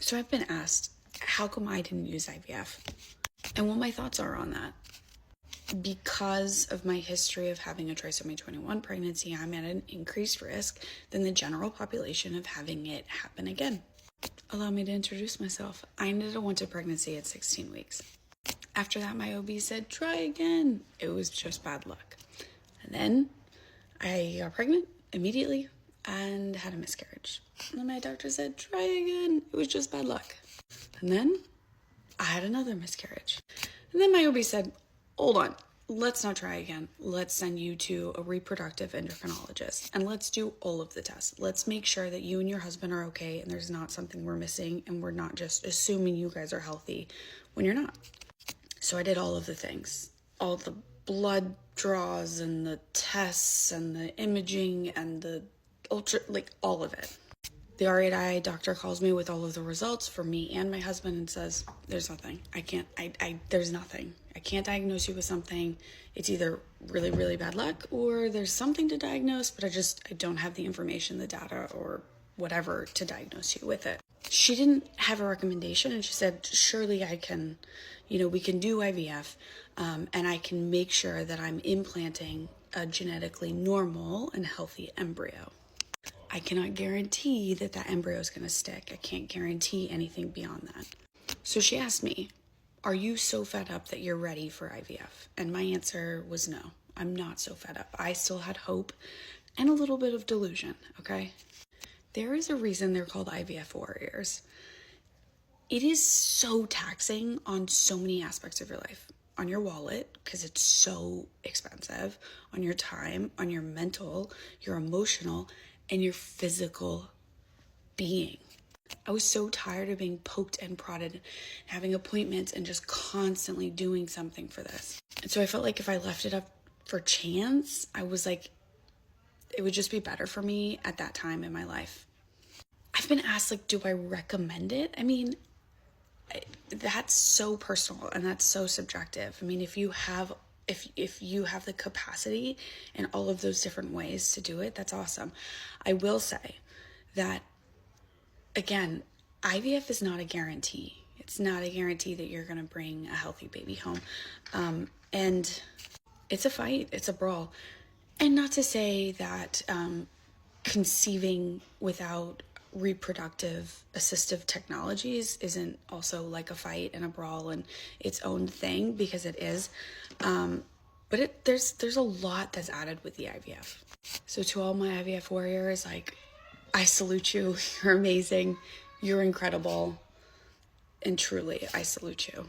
So I've been asked, how come I didn't use IVF? And what my thoughts are on that. Because of my history of having a trisomy 21 pregnancy, I'm at an increased risk than the general population of having it happen again. Allow me to introduce myself. I ended a wanted pregnancy at 16 weeks. After that, my OB said, try again. It was just bad luck. And then I got pregnant immediately and had a miscarriage. And then my doctor said, try again. It was just bad luck. And then I had another miscarriage. And then my OB said, hold on, let's not try again. Let's send you to a reproductive endocrinologist and let's do all of the tests. Let's make sure that you and your husband are okay and there's not something we're missing and we're not just assuming you guys are healthy when you're not. So I did all of the things, all the blood draws and the tests and the imaging and the all of it. The RAI doctor calls me with all of the results for me and my husband and says, there's nothing. There's nothing. I can't diagnose you with something. It's either really, really bad luck or there's something to diagnose, but I don't have the information, the data or whatever to diagnose you with it. She didn't have a recommendation and she said, surely I can, we can do IVF and I can make sure that I'm implanting a genetically normal and healthy embryo. I cannot guarantee that embryo is going to stick. I can't guarantee anything beyond that. So she asked me, are you so fed up that you're ready for IVF? And my answer was no, I'm not so fed up. I still had hope and a little bit of delusion, okay? There is a reason they're called IVF warriors. It is so taxing on so many aspects of your life. On your wallet, because it's so expensive, on your time, on your mental, your emotional, and your physical being. I was so tired of being poked and prodded, having appointments and just constantly doing something for this. And so I felt like if I left it up for chance, I was like, it would just be better for me at that time in my life. I've been asked, do I recommend it? I mean, that's so personal and that's so subjective. I mean, if you have the capacity in all of those different ways to do it, that's awesome. I will say that, again, IVF is not a guarantee. It's not a guarantee that you're going to bring a healthy baby home. And it's a fight. It's a brawl. And not to say that conceiving without reproductive assistive technologies isn't also like a fight and a brawl and its own thing, because it is. But there's a lot that's added with the IVF. So to all my IVF warriors, I salute you. You're amazing. You're incredible. And truly, I salute you.